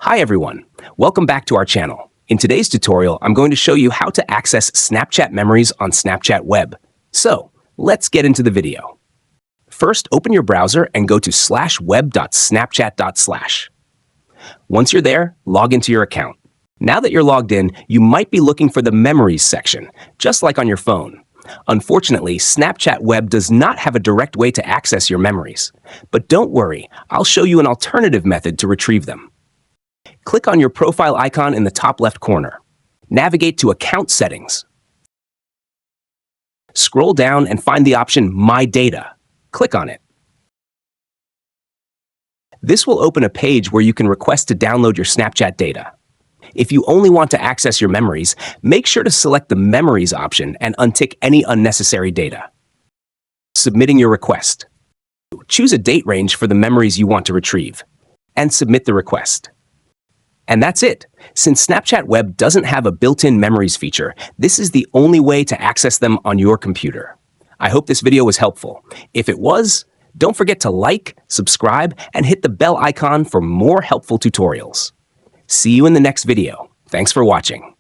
Hi everyone, welcome back to our channel. In today's tutorial, I'm going to show you how to access Snapchat memories on Snapchat Web. So, let's get into the video. First, open your browser and go to /web.snapchat./. Once you're there, log into your account. Now that you're logged in, you might be looking for the Memories section, just like on your phone. Unfortunately, Snapchat Web does not have a direct way to access your memories. But don't worry, I'll show you an alternative method to retrieve them. Click on your profile icon in the top left corner. Navigate to Account Settings. Scroll down and find the option My Data. Click on it. This will open a page where you can request to download your Snapchat data. If you only want to access your memories, make sure to select the Memories option and untick any unnecessary data. Submitting your request. Choose a date range for the memories you want to retrieve, and submit the request. And that's it. Since Snapchat Web doesn't have a built-in memories feature, this is the only way to access them on your computer. I hope this video was helpful. If it was, don't forget to like, subscribe, and hit the bell icon for more helpful tutorials. See you in the next video. Thanks for watching.